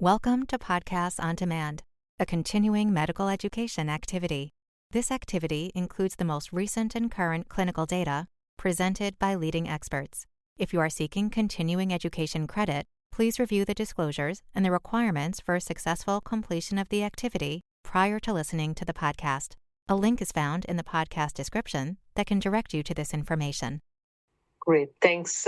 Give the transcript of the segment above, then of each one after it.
Welcome to Podcasts on Demand, a continuing medical education activity. This activity includes the most recent and current clinical data presented by leading experts. If you are seeking continuing education credit, please review the disclosures and the requirements for successful completion of the activity prior to listening to the podcast. A link is found in the podcast description that can direct you to this information. Great. Thanks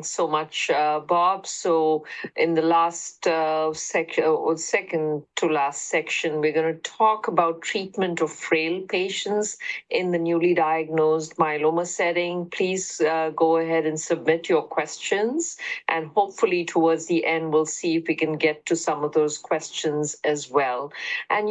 so much, Bob. So in the last section, or second to last section, we're going to talk about treatment of frail patients in the newly diagnosed myeloma setting. Please go ahead and submit your questions. And hopefully towards the end, we'll see if we can get to some of those questions as well. And,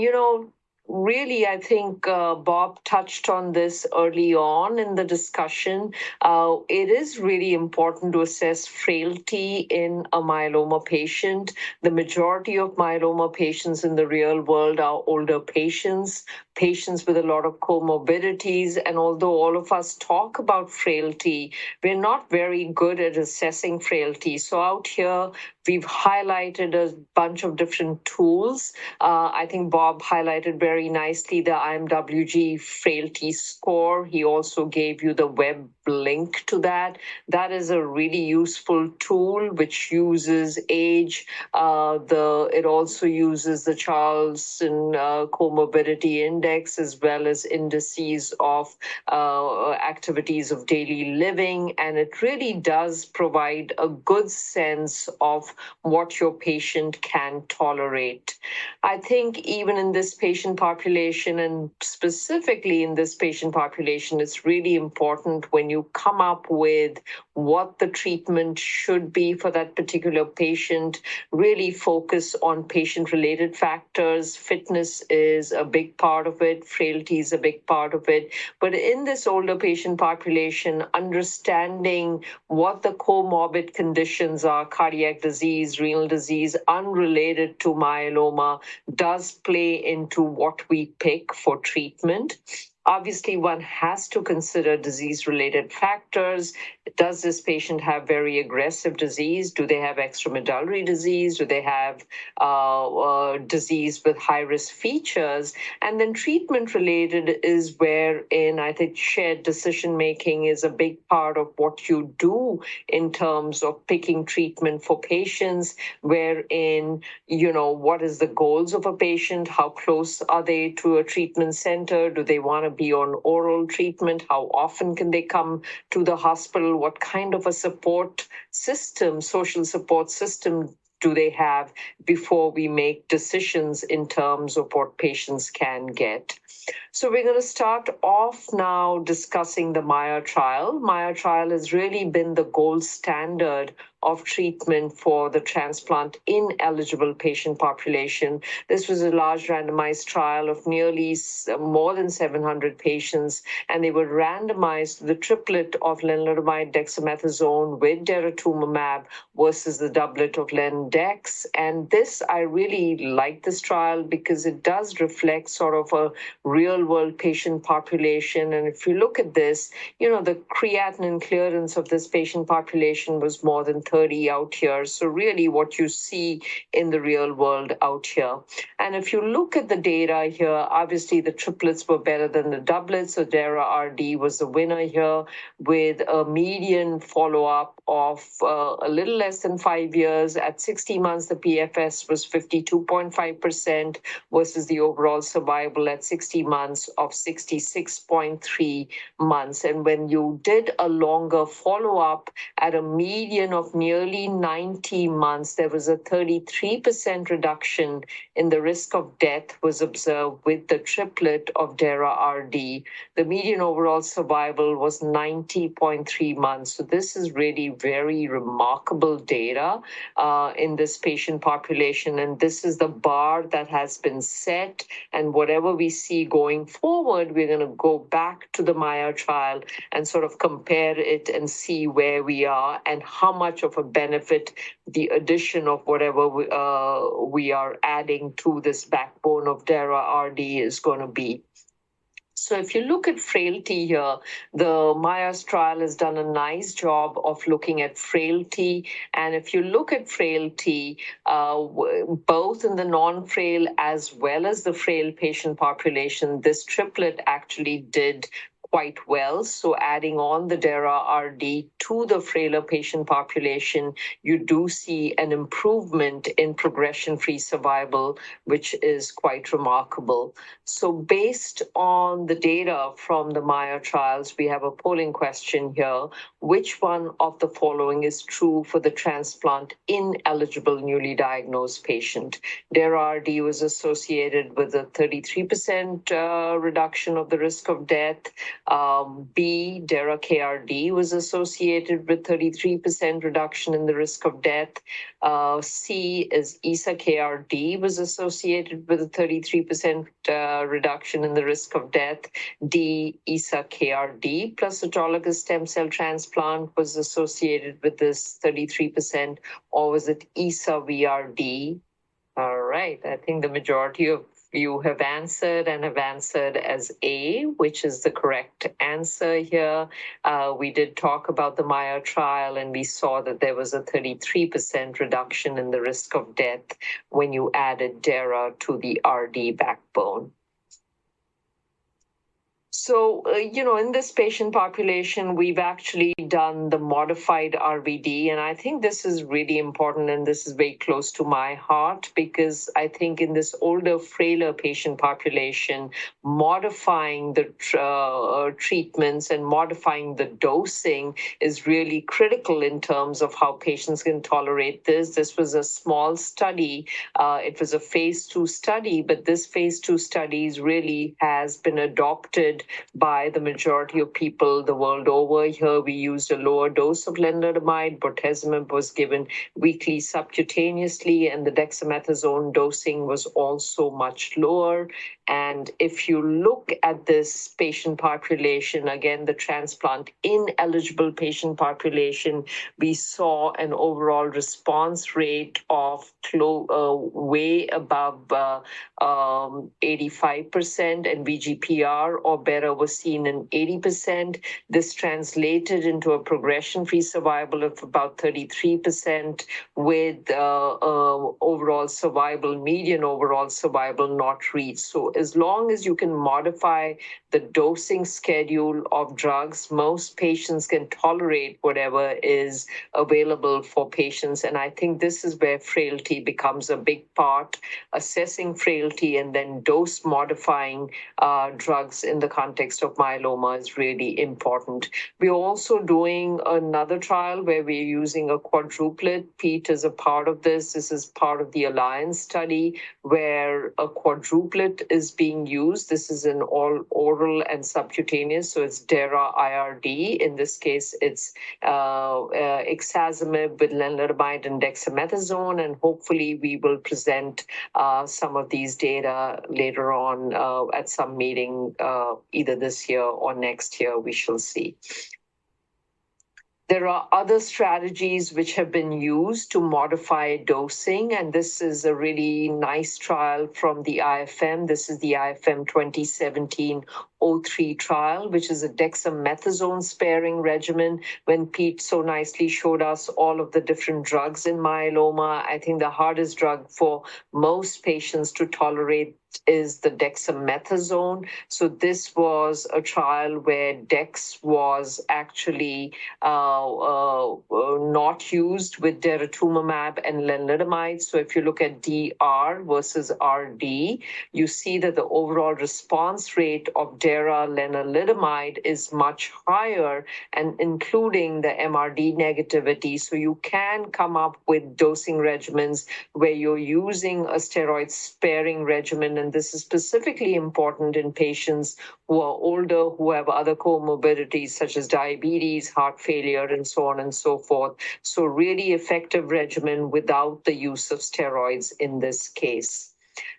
really, I think Bob touched on this early on in the discussion. It is really important to assess frailty in a myeloma patient. The majority of myeloma patients in the real world are older patients with a lot of comorbidities. And although all of us talk about frailty, we're not very good at assessing frailty. So out here, we've highlighted a bunch of different tools. I think Bob highlighted very nicely the IMWG frailty score. He also gave you the web link to that. That is a really useful tool which uses age. It also uses the Charlson Comorbidity Index as well as indices of activities of daily living. And it really does provide a good sense of what your patient can tolerate. I think even in this patient population, and specifically in this patient population, it's really important when you come up with what the treatment should be for that particular patient, really focus on patient-related factors. Fitness is a big part of it. Frailty is a big part of it. But in this older patient population, understanding what the comorbid conditions are, cardiac disease, renal disease, unrelated to myeloma, does play into what we pick for treatment. Obviously, one has to consider disease-related factors. Does this patient have very aggressive disease? Do they have extramedullary disease? Do they have disease with high-risk features? And then treatment-related is wherein I think shared decision-making is a big part of what you do in terms of picking treatment for patients, wherein, what is the goals of a patient? How close are they to a treatment center? Do they want to be on oral treatment? How often can they come to the hospital? What kind of a support system, social support system do they have before we make decisions in terms of what patients can get? So we're going to start off now discussing the MAIA trial. MAIA trial has really been the gold standard of treatment for the transplant ineligible patient population. This was a large randomized trial of nearly more than 700 patients, and they were randomized to the triplet of lenalidomide dexamethasone with daratumumab versus the doublet of len-dex. And this, I really like this trial because it does reflect sort of a real-world patient population. And if you look at this, the creatinine clearance of this patient population was more than 30 out here. So really what you see in the real world out here. And if you look at the data here, obviously the triplets were better than the doublets. So DARA-RD was the winner here with a median follow-up of a little less than 5 years. At 60 months, the PFS was 52.5% versus the overall survival at 60 months of 66.3 months. And when you did a longer follow-up at a median of nearly 90 months, there was a 33% reduction in the risk of death was observed with the triplet of DARA-RD. The median overall survival was 90.3 months. So this is really very remarkable data in this patient population. And this is the bar that has been set. And whatever we see going forward, we're going to go back to the MAIA trial and sort of compare it and see where we are and how much of a benefit the addition of whatever we are adding to this backbone of DARA-RD is going to be. So if you look at frailty here, the Myers trial has done a nice job of looking at frailty. And if you look at frailty, both in the non-frail as well as the frail patient population, this triplet actually did quite well. So adding on the DARA-RD to the frailer patient population, you do see an improvement in progression-free survival, which is quite remarkable. So based on the data from the Maya trials, we have a polling question here. Which one of the following is true for the transplant ineligible newly diagnosed patient? DARA-RD was associated with a 33% reduction of the risk of death. B, DARA-KRD was associated with 33% reduction in the risk of death. C is ESA-KRD was associated with a 33% reduction in the risk of death. D, ESA-KRD plus autologous stem cell transplant was associated with this 33%, or was it ESA-VRD? All right, I think the majority of you have answered as A, which is the correct answer here. We did talk about the Maya trial, and we saw that there was a 33% reduction in the risk of death when you added DARA to the RD backbone. So, in this patient population, we've actually done the modified RVD, and I think this is really important, and this is very close to my heart, because I think in this older, frailer patient population, modifying the treatments and modifying the dosing is really critical in terms of how patients can tolerate this. This was a small study. It was a phase 2 study, but this phase 2 studies really has been adopted by the majority of people the world over. Here we used a lower dose of lenalidomide. Bortezomib was given weekly subcutaneously, and the dexamethasone dosing was also much lower. And if you look at this patient population, again, the transplant ineligible patient population, we saw an overall response rate of way above 85%, and VGPR or better was seen in 80%. This translated into a progression-free survival of about 33%, with overall survival, median overall survival not reached. So as long as you can modify the dosing schedule of drugs, most patients can tolerate whatever is available for patients. And I think this is where frailty becomes a big part, assessing frailty and then dose modifying drugs in the context of myeloma is really important. We're also doing another trial where we're using a quadruplet. Pete is a part of this. This is part of the Alliance study where a quadruplet is being used. This is an all oral and subcutaneous, so it's DARA-IRD. In this case, it's ixazomib with lenalidomide and dexamethasone, and hopefully we will present some of these data later on at some meeting either this year or next year, we shall see. There are other strategies which have been used to modify dosing, and this is a really nice trial from the IFM. This is the IFM 2017-03 trial, which is a dexamethasone sparing regimen. When Pete so nicely showed us all of the different drugs in myeloma, I think the hardest drug for most patients to tolerate is the dexamethasone. So this was a trial where dex was actually not used with daratumumab and lenalidomide. So if you look at DR versus RD, you see that the overall response rate of dara lenalidomide is much higher, and including the MRD negativity. So you can come up with dosing regimens where you're using a steroid sparing regimen, and this is specifically important in patients who are older, who have other comorbidities such as diabetes, heart failure, and so on and so forth. So really effective regimen without the use of steroids in this case.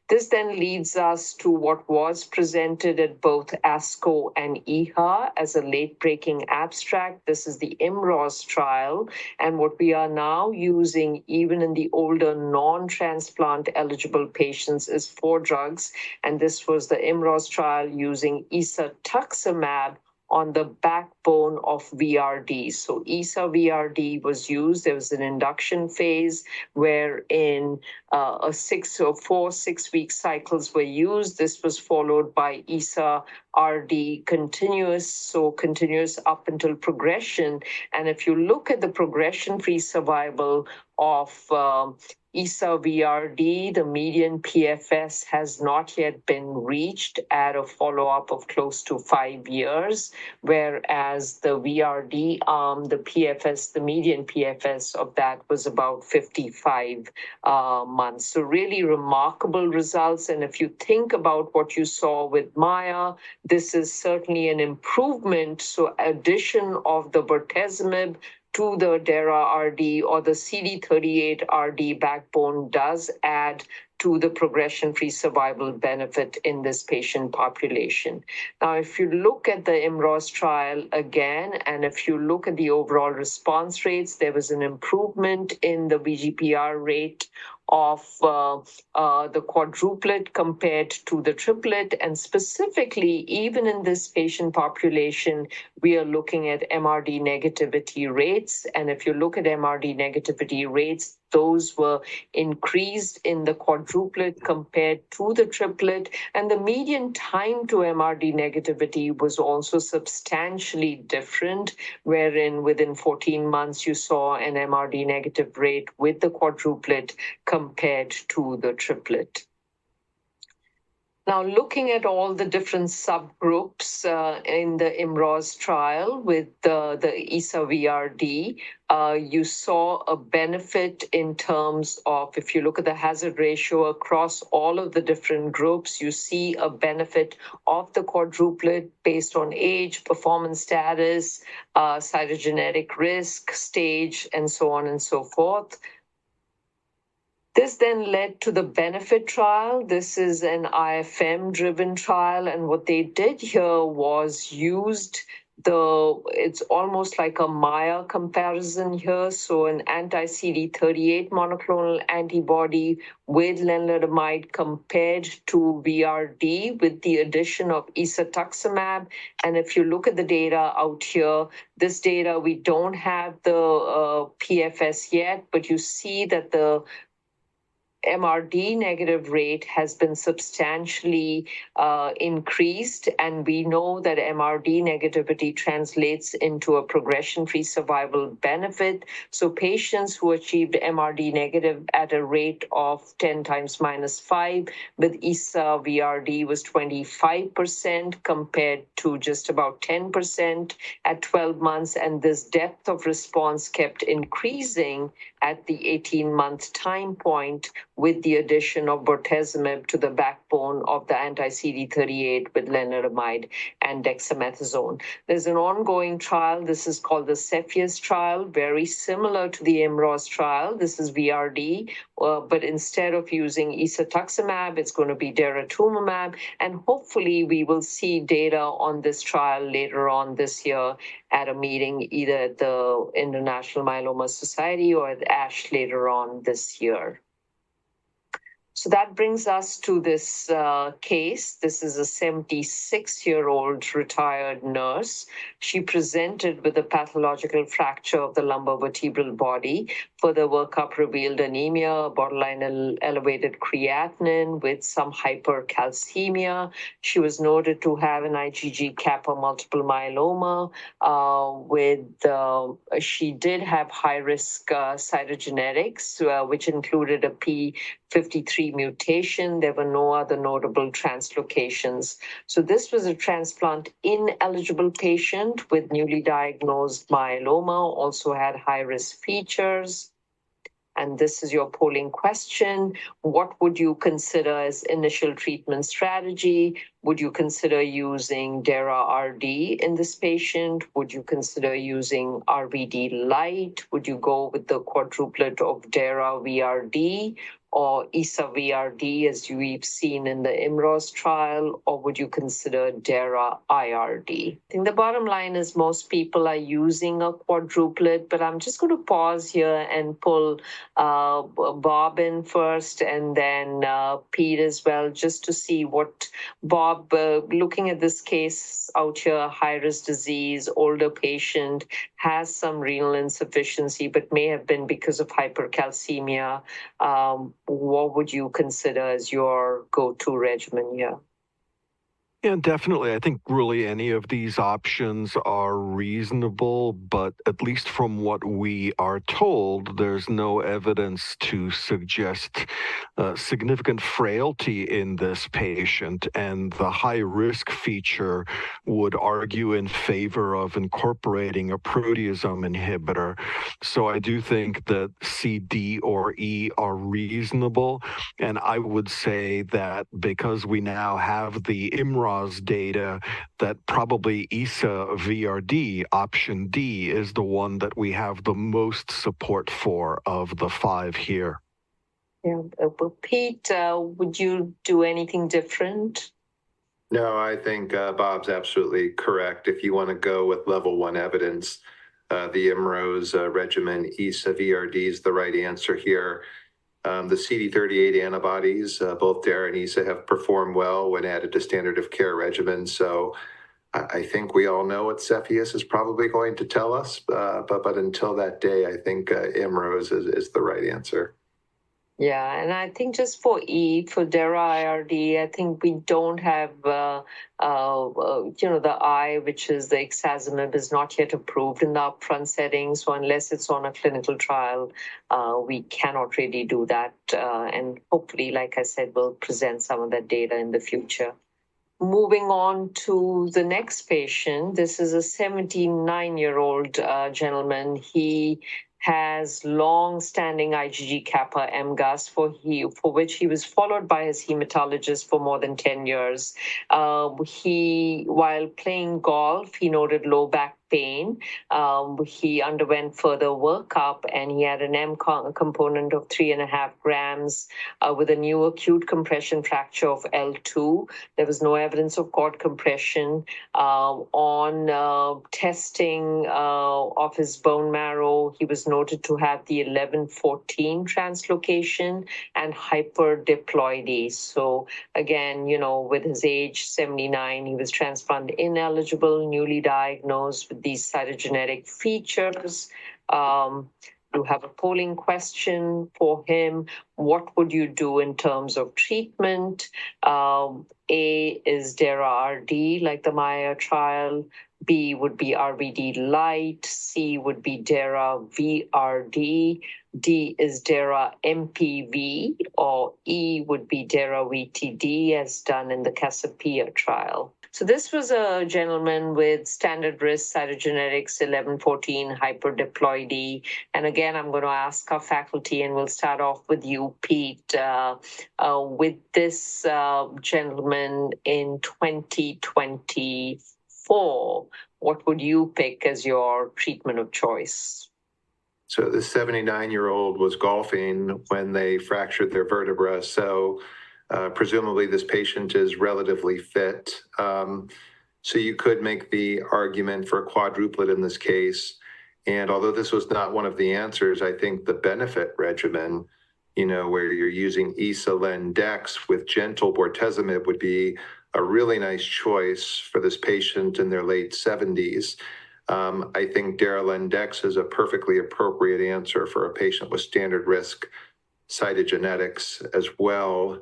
This then leads us to what was presented at both ASCO and EHA as a late-breaking abstract. This is the IMROS trial, and what we are now using even in the older non-transplant eligible patients is 4 drugs, and this was the IMROS trial using isatuximab on the backbone of VRD. So ISA-VRD was used. There was an induction phase wherein 4 6-week cycles were used. This was followed by ISA-RD continuous, so continuous up until progression. And if you look at the progression-free survival of ISA-VRD, the median PFS has not yet been reached at a follow-up of close to 5 years, whereas the VRD the PFS, the median PFS of that was about 55 months. So really remarkable results. And if you think about what you saw with Maya, this is certainly an improvement. So addition of the bortezomib to the DARA-RD or the CD38-RD backbone does add to the progression-free survival benefit in this patient population. Now, if you look at the IMROS trial again, and if you look at the overall response rates, there was an improvement in the VGPR rate of the quadruplet compared to the triplet. And specifically, even in this patient population, we are looking at MRD negativity rates. And if you look at MRD negativity rates, those were increased in the quadruplet compared to the triplet. And the median time to MRD negativity was also substantially different, wherein within 14 months you saw an MRD negative rate with the quadruplet compared to the triplet. Now, looking at all the different subgroups in the IMROS trial with the ISA-VRD, you saw a benefit in terms of, if you look at the hazard ratio across all of the different groups, you see a benefit of the quadruplet based on age, performance status, cytogenetic risk, stage, and so on and so forth. This then led to the benefit trial. This is an IFM-driven trial, and what they did here was used it's almost like a Maya comparison here. So an anti-CD38 monoclonal antibody with lenalidomide compared to VRD with the addition of isatuximab. And if you look at the data out here, this data, we don't have the PFS yet, but you see that the MRD negative rate has been substantially increased, and we know that MRD negativity translates into a progression-free survival benefit. So patients who achieved MRD negative at a rate of 10 times minus 5 with ISA-VRD was 25% compared to just about 10% at 12 months, and this depth of response kept increasing at the 18-month time point with the addition of bortezomib to the backbone of the anti-CD38 with lenalidomide and dexamethasone. There's an ongoing trial. This is called the Cepheus trial, very similar to the IMROS trial. This is VRD, but instead of using isatuximab, it's going to be daratumumab, and hopefully we will see data on this trial later on this year at a meeting either at the International Myeloma Society or at ASH later on this year. So that brings us to this case. This is a 76-year-old retired nurse. She presented with a pathological fracture of the lumbar vertebral body. Further workup revealed anemia, borderline elevated creatinine with some hypercalcemia. She was noted to have an IgG kappa multiple myeloma. She did have high-risk cytogenetics, which included a P53 mutation. There were no other notable translocations. So this was a transplant-ineligible patient with newly diagnosed myeloma, also had high-risk features. And this is your polling question. What would you consider as initial treatment strategy? Would you consider using DARA-RD in this patient? Would you consider using RVD light? Would you go with the quadruplet of DARA-VRD? or ISA-VRD, as we've seen in the IMROS trial, or would you consider DARA-IRD? I think the bottom line is most people are using a quadruplet, but I'm just going to pause here and pull Bob in first and then Pete as well, just to see what Bob, looking at this case out here, high-risk disease, older patient, has some renal insufficiency, but may have been because of hypercalcemia. What would you consider as your go-to regimen here? Yeah, definitely. I think really any of these options are reasonable, but at least from what we are told, there's no evidence to suggest significant frailty in this patient, and the high risk feature would argue in favor of incorporating a proteasome inhibitor. So I do think that C, D, or E are reasonable, and I would say that because we now have the IMROS data, that probably ISA-VRD, option D, is the one that we have the most support for of the 5 here. Yeah, but Pete, would you do anything different? No, I think Bob's absolutely correct. If you want to go with level 1 evidence, the IMROS regimen, ISA-VRD is the right answer here. The CD38 antibodies, both DARA and ISA, have performed well when added to standard of care regimens. So I think we all know what Cepheus is probably going to tell us, but until that day, I think IMROS is the right answer. Yeah, and I think just for DARA-IRD, I think we don't have, the I, which is the ixazomib, is not yet approved in the upfront setting. So unless it's on a clinical trial, we cannot really do that. And hopefully, like I said, we'll present some of that data in the future. Moving on to the next patient, this is a 79-year-old gentleman. He has long-standing IgG kappa MGUS for which he was followed by his hematologist for more than 10 years. While playing golf, he noted low back pain. He underwent further workup, and he had an M component of 3.5 grams with a new acute compression fracture of L2. There was no evidence of cord compression. On testing of his bone marrow, he was noted to have the 11-14 translocation and hyperdiploidy. So again, with his age 79, he was transplant ineligible, newly diagnosed with these cytogenetic features. You have a polling question for him. What would you do in terms of treatment? A is DARA-RD, like the Maya trial. B would be RBD light. C would be DARA-VRD. D is DARA-MPV, or E would be DARA-VTD, as done in the Cassiopeia trial. So this was a gentleman with standard risk cytogenetics 11-14 hyperdiploidy. And again, I'm going to ask our faculty, and we'll start off with you, Pete. With this gentleman in 2024, what would you pick as your treatment of choice? So the 79-year-old was golfing when they fractured their vertebra. So presumably this patient is relatively fit. So you could make the argument for a quadruplet in this case. And although this was not one of the answers, I think the benefit regimen, where you're using ISA-Len-Dex with gentle bortezomib, would be a really nice choice for this patient in their late 70s. I think DARA-Len-Dex is a perfectly appropriate answer for a patient with standard risk cytogenetics as well,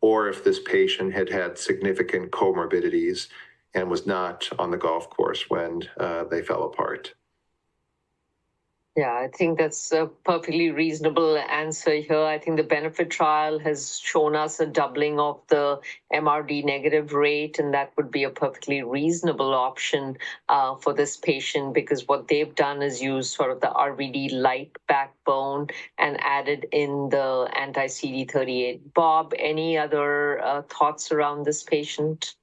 or if this patient had had significant comorbidities and was not on the golf course when they fell apart. Yeah, I think that's a perfectly reasonable answer here. I think the benefit trial has shown us a doubling of the MRD negative rate, and that would be a perfectly reasonable option for this patient, because what they've done is use sort of the RVD light backbone and added in the anti-CD38. Bob, any other thoughts around this patient?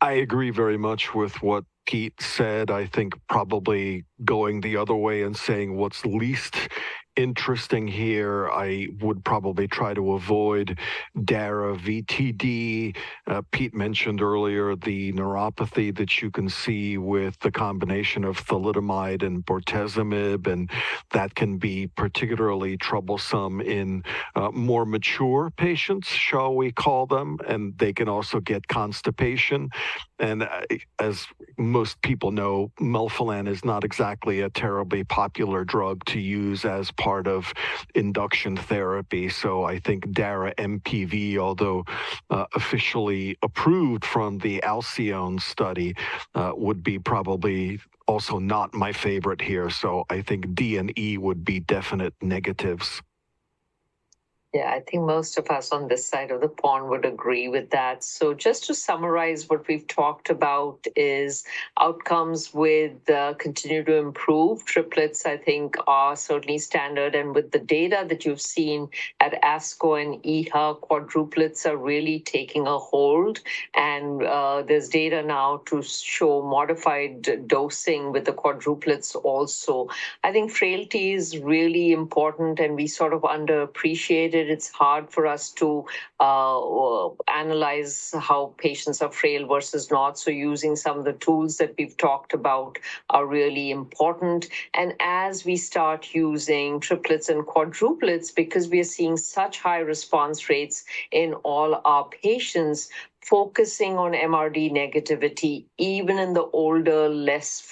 I agree very much with what Pete said. I think probably going the other way and saying what's least interesting here. I would probably try to avoid DARA VTD. Pete mentioned earlier the neuropathy that you can see with the combination of thalidomide and bortezomib, and that can be particularly troublesome in more mature patients, shall we call them, and they can also get constipation. And as most people know, melphalan is not exactly a terribly popular drug to use as part of induction therapy. So I think DARA MPV, although officially approved from the Alcyone study, would be probably also not my favorite here. So I think D and E would be definite negatives. Yeah, I think most of us on this side of the pond would agree with that. So just to summarize what we've talked about is outcomes with continue to improve. Triplets, I think, are certainly standard. And with the data that you've seen at ASCO and EHA, quadruplets are really taking a hold. And there's data now to show modified dosing with the quadruplets also. I think frailty is really important, and we sort of underappreciate it. It's hard for us to analyze how patients are frail versus not. So using some of the tools that we've talked about are really important. And as we start using triplets and quadruplets, because we are seeing such high response rates in all our patients, focusing on MRD negativity, even in the older, less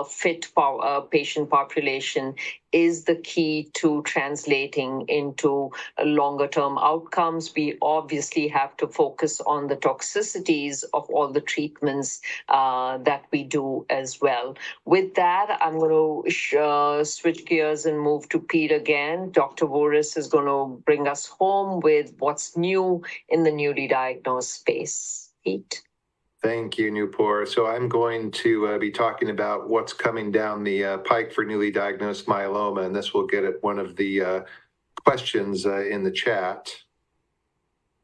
fit patient population, is the key to translating into longer-term outcomes. We obviously have to focus on the toxicities of all the treatments that we do as well. With that, I'm going to switch gears and move to Pete again. Dr. Voorhees is going to bring us home with what's new in the newly diagnosed space. Pete? Thank you, Nupur. So I'm going to be talking about what's coming down the pike for newly diagnosed myeloma, and this will get at one of the questions in the chat.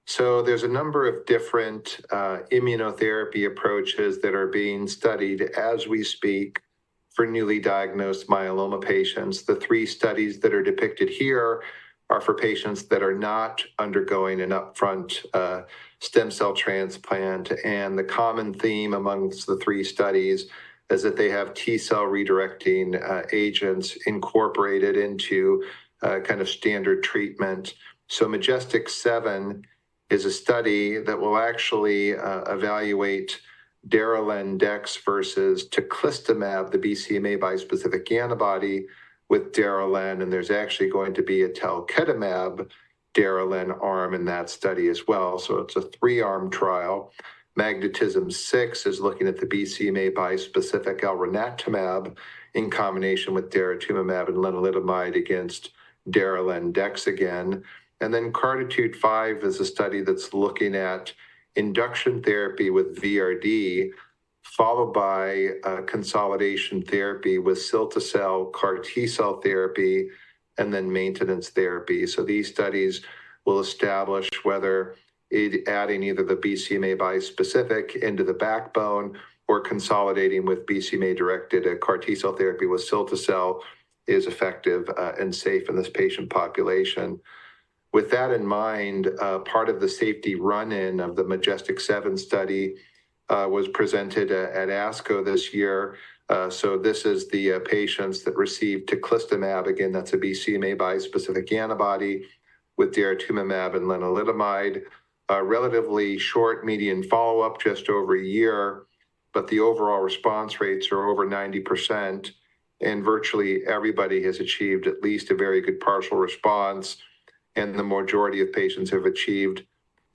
So there's a number of different immunotherapy approaches that are being studied as we speak for newly diagnosed myeloma patients. The 3 studies that are depicted here are for patients that are not undergoing an upfront stem cell transplant. And the common theme amongst the 3 studies is that they have T-cell redirecting agents incorporated into kind of standard treatment. So Majestic 7 is a study that will actually evaluate Daralan-Dex versus teclistamab, the BCMA bispecific antibody, with Daralan, and there's actually going to be a talquetamab Daralan arm in that study as well. So it's a 3-arm trial. Magnetism 6 is looking at the BCMA bispecific elranatamab in combination with daratumumab and lenalidomide against Daralan-Dex again. And then Cartitude 5 is a study that's looking at induction therapy with VRD, followed by consolidation therapy with cilta-cel, CAR T-cell therapy, and then maintenance therapy. So these studies will establish whether adding either the BCMA bispecific into the backbone or consolidating with BCMA-directed CAR T-cell therapy with cilta-cel is effective and safe in this patient population. With that in mind, part of the safety run-in of the Majestic 7 study was presented at ASCO this year. So this is the patients that received teclistamab. Again, that's a BCMA bispecific antibody with daratumumab and lenalidomide. Relatively short median follow-up, just over a year, but the overall response rates are over 90%, and virtually everybody has achieved at least a very good partial response, and the majority of patients have achieved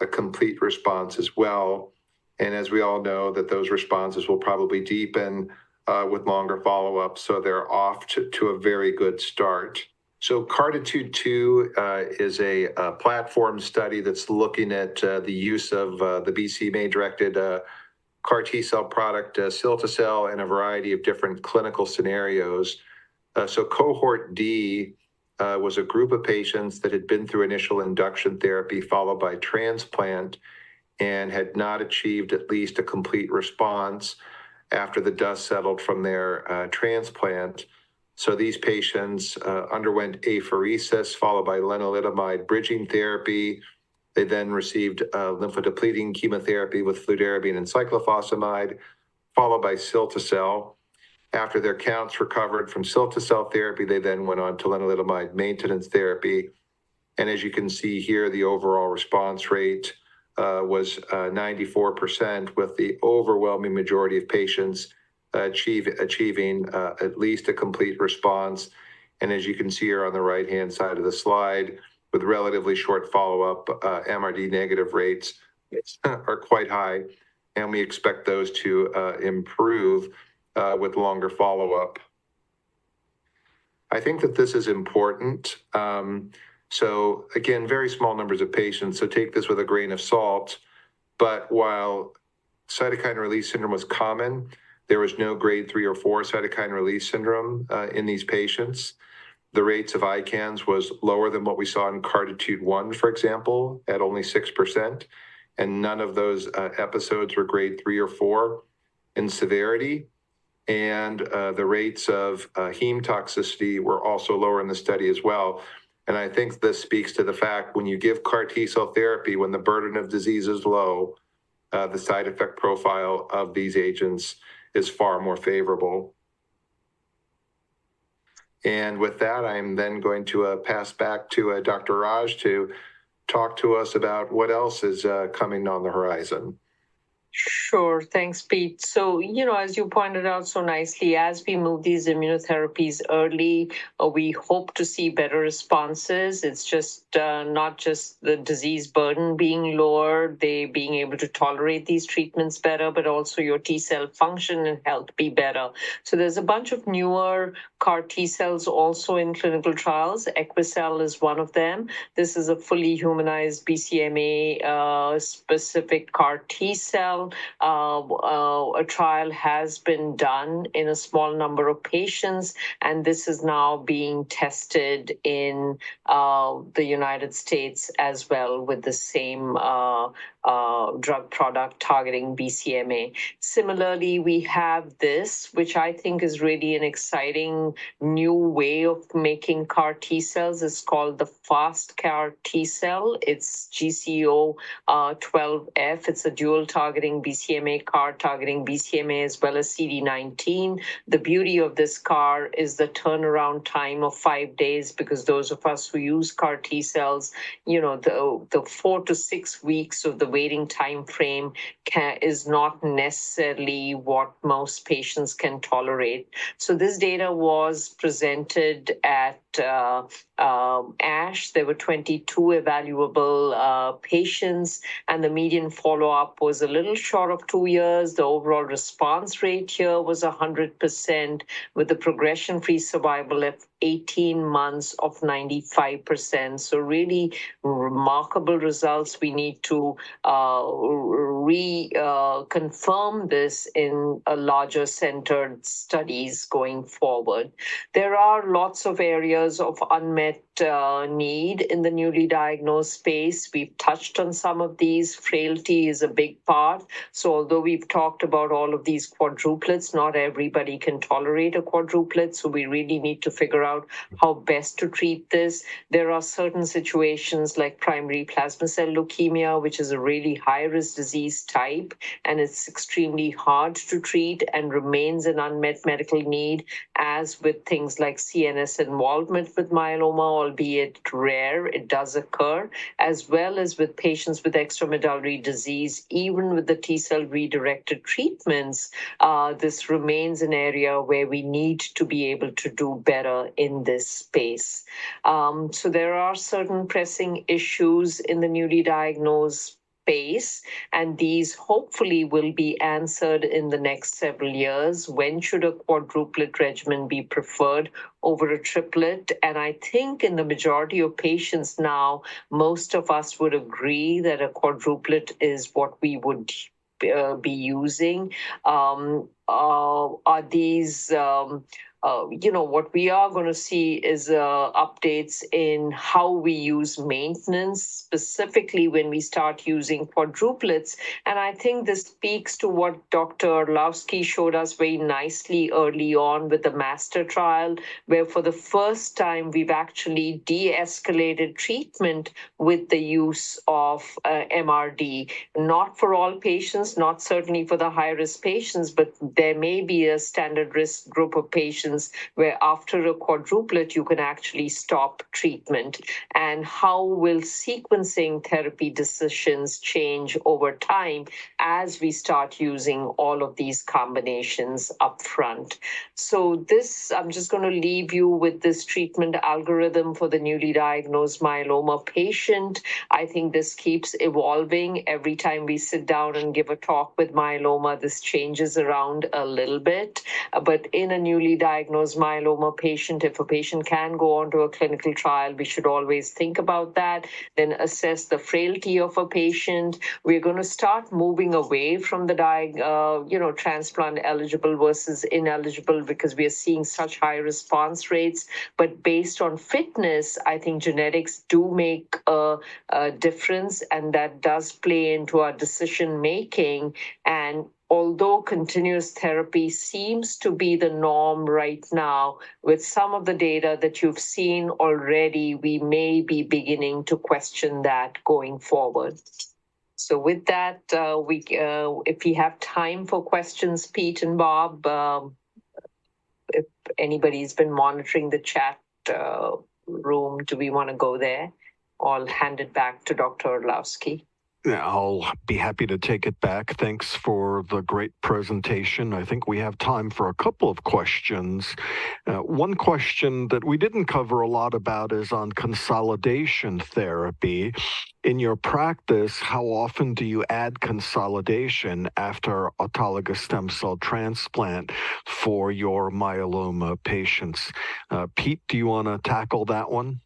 a complete response as well. And as we all know, that those responses will probably deepen with longer follow-up, so they're off to a very good start. So Cartitude 2 is a platform study that's looking at the use of the BCMA-directed CAR T-cell product, cilta-cel, in a variety of different clinical scenarios. So Cohort D was a group of patients that had been through initial induction therapy followed by transplant and had not achieved at least a complete response after the dust settled from their transplant. So these patients underwent apheresis followed by lenalidomide bridging therapy. They then received lymphodepleting chemotherapy with fludarabine and cyclophosphamide, followed by cilta-cel. After their counts recovered from cilta-cel therapy, they then went on to lenalidomide maintenance therapy. And as you can see here, the overall response rate was 94%, with the overwhelming majority of patients achieving at least a complete response. And as you can see here on the right-hand side of the slide, with relatively short follow-up, MRD negative rates are quite high, and we expect those to improve with longer follow-up. I think that this is important. So again, very small numbers of patients, so take this with a grain of salt. But while cytokine release syndrome was common, there was no grade 3 or 4 cytokine release syndrome in these patients. The rates of ICANS was lower than what we saw in CARTITUDE-1, for example, at only 6%. And none of those episodes were grade 3 or 4 in severity. And the rates of heme toxicity were also lower in the study as well. And I think this speaks to the fact when you give CAR T-cell therapy, when the burden of disease is low, the side effect profile of these agents is far more favorable. And with that, I'm then going to pass back to Dr. Raje to talk to us about what else is coming on the horizon. Sure. Thanks, Pete. So, as you pointed out so nicely, as we move these immunotherapies early, we hope to see better responses. It's just not just the disease burden being lower, they being able to tolerate these treatments better, but also your T cell function and health be better. So there's a bunch of newer CAR T cells also in clinical trials. Equicell is one of them. This is a fully humanized BCMA specific CAR T cell. A trial has been done in a small number of patients, and this is now being tested in the United States as well with the same drug product targeting BCMA. Similarly, we have this, which I think is really an exciting new way of making CAR T cells. It's called the fast CAR T cell. It's GCO12F. It's a dual targeting BCMA CAR targeting BCMA as well as CD19. The beauty of this CAR is the turnaround time of 5 days, because those of us who use CAR T cells, the 4 to 6 weeks of the waiting time frame is not necessarily what most patients can tolerate. So this data was presented at ASH. There were 22 evaluable patients, and the median follow-up was a little short of 2 years. The overall response rate here was 100%, with the progression-free survival at 18 months of 95%. So really remarkable results. We need to reconfirm this in a larger centered studies going forward. There are lots of areas of unmet need in the newly diagnosed space. We've touched on some of these. Frailty is a big part. So although we've talked about all of these quadruplets, not everybody can tolerate a quadruplet. So we really need to figure out how best to treat this. There are certain situations like primary plasma cell leukemia, which is a really high-risk disease type, and it's extremely hard to treat and remains an unmet medical need, as with things like CNS involvement with myeloma, albeit rare, it does occur, as well as with patients with extramedullary disease. Even with the T-cell redirected treatments, this remains an area where we need to be able to do better in this space. So there are certain pressing issues in the newly diagnosed space, and these hopefully will be answered in the next several years. When should a quadruplet regimen be preferred over a triplet? And I think in the majority of patients now, most of us would agree that a quadruplet is what we would be using. Are these what we are going to see is updates in how we use maintenance, specifically when we start using quadruplets. And I think this speaks to what Dr. Orlowski showed us very nicely early on with the master trial, where for the first time we've actually de-escalated treatment with the use of MRD. Not for all patients, not certainly for the high-risk patients, but there may be a standard risk group of patients where after a quadruplet, you can actually stop treatment. And how will sequencing therapy decisions change over time as we start using all of these combinations up front? So I'm just going to leave you with this treatment algorithm for the newly diagnosed myeloma patient. I think this keeps evolving. Every time we sit down and give a talk with myeloma, this changes around a little bit. But in a newly diagnosed myeloma patient, if a patient can go on to a clinical trial, we should always think about that, then assess the frailty of a patient. We're going to start moving away from the transplant eligible versus ineligible because we are seeing such high response rates. But based on fitness, I think genetics do make a difference, and that does play into our decision making. And although continuous therapy seems to be the norm right now, with some of the data that you've seen already, we may be beginning to question that going forward. So with that, if we have time for questions, Pete and Bob, if anybody's been monitoring the chat room, do we want to go there? I'll hand it back to Dr. Orlowski. I'll be happy to take it back. Thanks for the great presentation. I think we have time for a couple of questions. One question that we didn't cover a lot about is on consolidation therapy. In your practice, how often do you add consolidation after autologous stem cell transplant for your myeloma patients? Pete, do you want to tackle that one?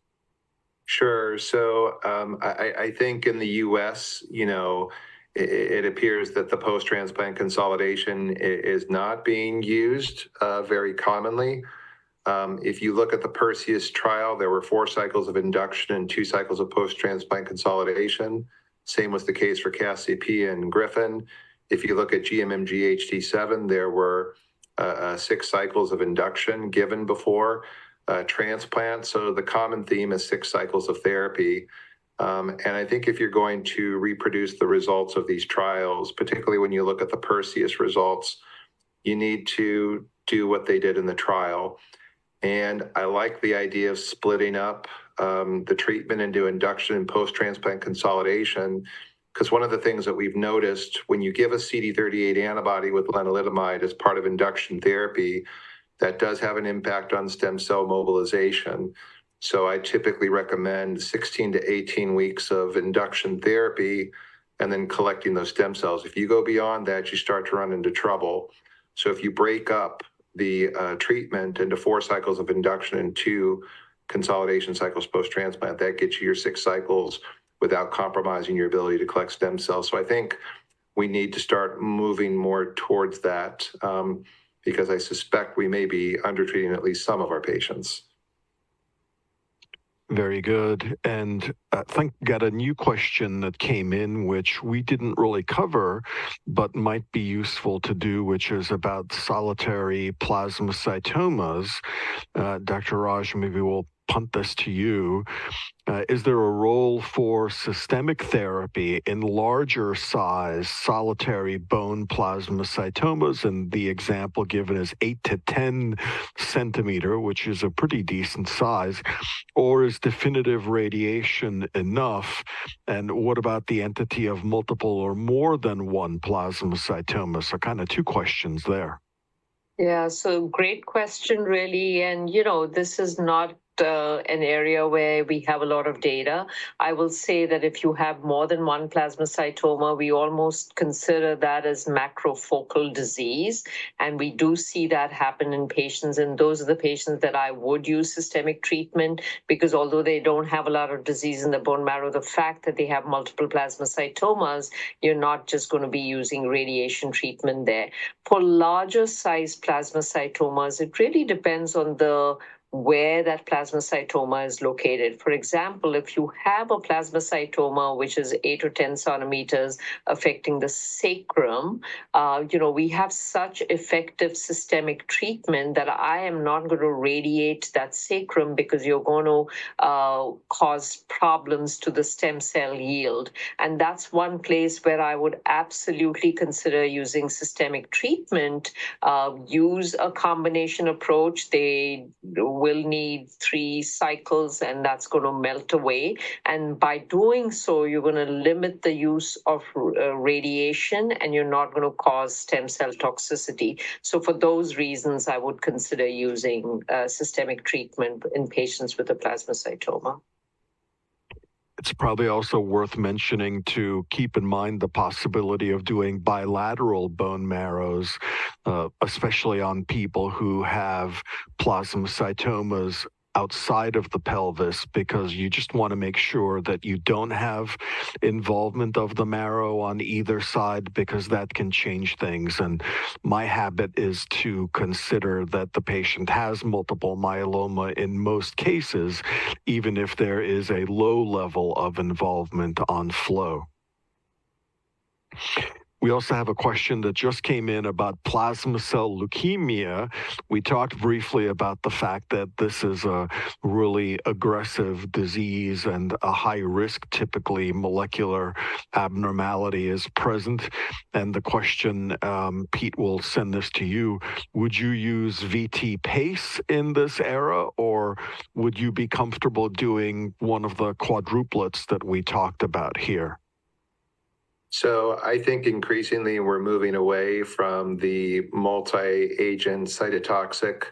Sure. So I think in the U.S., it appears that the post-transplant consolidation is not being used very commonly. If you look at the Perseus trial, there were 4 cycles of induction and 2 cycles of post-transplant consolidation. Same was the case for CASCP and Griffin. If you look at GMMGHT7, there were 6 cycles of induction given before transplant. So the common theme is 6 cycles of therapy. And I think if you're going to reproduce the results of these trials, particularly when you look at the Perseus results, you need to do what they did in the trial. And I like the idea of splitting up the treatment into induction and post-transplant consolidation, because one of the things that we've noticed when you give a CD38 antibody with lenalidomide as part of induction therapy, that does have an impact on stem cell mobilization. So I typically recommend 16 to 18 weeks of induction therapy and then collecting those stem cells. If you go beyond that, you start to run into trouble. So if you break up the treatment into 4 cycles of induction and 2 consolidation cycles post-transplant, that gets you your 6 cycles without compromising your ability to collect stem cells. So I think we need to start moving more towards that, because I suspect we may be undertreating at least some of our patients. Very good. And I think got a new question that came in, which we didn't really cover, but might be useful to do, which is about solitary plasmacytomas. Dr. Raje, maybe we'll punt this to you. Is there a role for systemic therapy in larger size solitary bone plasmacytomas? And the example given is 8 to 10 centimeter, which is a pretty decent size. Or is definitive radiation enough? And what about the entity of multiple or more than one plasmacytoma? So kind of 2 questions there. Yeah, so great question, really. And, this is not an area where we have a lot of data. I will say that if you have more than one plasmacytoma, we almost consider that as macrofocal disease. And we do see that happen in patients. And those are the patients that I would use systemic treatment, because although they don't have a lot of disease in the bone marrow, the fact that they have multiple plasmacytomas, you're not just going to be using radiation treatment there. For larger size plasmacytomas, it really depends on where that plasmacytoma is located. For example, if you have a plasmacytoma which is 8 or 10 centimeters affecting the sacrum, we have such effective systemic treatment that I am not going to radiate that sacrum, because you're going to cause problems to the stem cell yield. And that's one place where I would absolutely consider using systemic treatment. Use a combination approach. They will need 3 cycles, and that's going to melt away. And by doing so, you're going to limit the use of radiation, and you're not going to cause stem cell toxicity. So for those reasons, I would consider using systemic treatment in patients with a plasmacytoma. It's probably also worth mentioning to keep in mind the possibility of doing bilateral bone marrows, especially on people who have plasmacytomas outside of the pelvis, because you just want to make sure that you don't have involvement of the marrow on either side, because that can change things. And my habit is to consider that the patient has multiple myeloma in most cases, even if there is a low level of involvement on flow. We also have a question that just came in about plasma cell leukemia. We talked briefly about the fact that this is a really aggressive disease and a high risk, typically molecular abnormality is present. And the question, Pete, will send this to you. Would you use VT PACE in this era, or would you be comfortable doing one of the quadruplets that we talked about here? So I think increasingly we're moving away from the multi-agent cytotoxic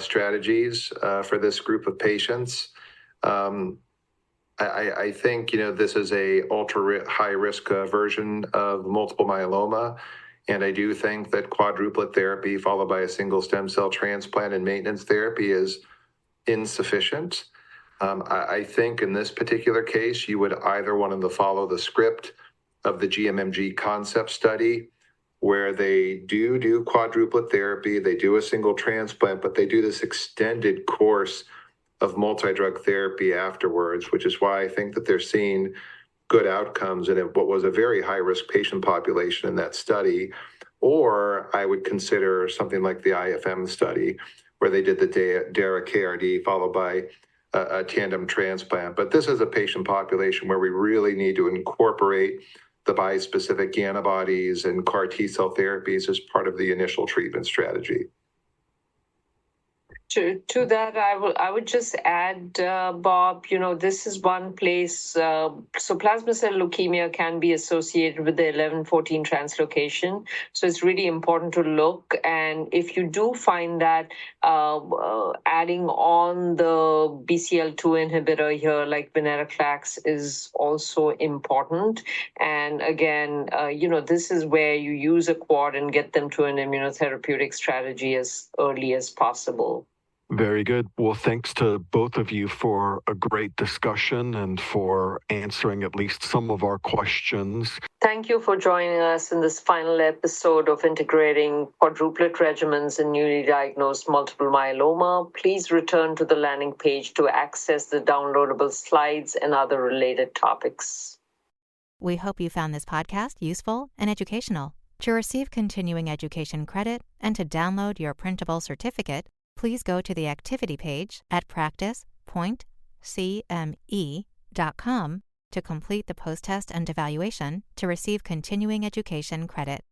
strategies for this group of patients. I think, this is a ultra high risk version of multiple myeloma. And I do think that quadruplet therapy followed by a single stem cell transplant and maintenance therapy is insufficient. I think in this particular case, you would either want to follow the script of the GMMG concept study, where they do quadruplet therapy, they do a single transplant, but they do this extended course of multi-drug therapy afterwards, which is why I think that they're seeing good outcomes in what was a very high-risk patient population in that study. Or I would consider something like the IFM study, where they did the DARA KRD followed by a tandem transplant. But this is a patient population where we really need to incorporate the bispecific antibodies and CAR T-cell therapies as part of the initial treatment strategy. To that, I would just add, Bob, this is one place. So plasma cell leukemia can be associated with the 11-14 translocation. So it's really important to look. And if you do find that adding on the BCL2 inhibitor here, like venetoclax, is also important. And again, this is where you use a quad and get them to an immunotherapeutic strategy as early as possible. Very good. Well, thanks to both of you for a great discussion and for answering at least some of our questions. Thank you for joining us in this final episode of Integrating Quadruplet Regimens in Newly Diagnosed Multiple Myeloma. Please return to the landing page to access the downloadable slides and other related topics. We hope you found this podcast useful and educational. To receive continuing education credit and to download your printable certificate, please go to the activity page at practice.cme.com to complete the post-test and evaluation to receive continuing education credit.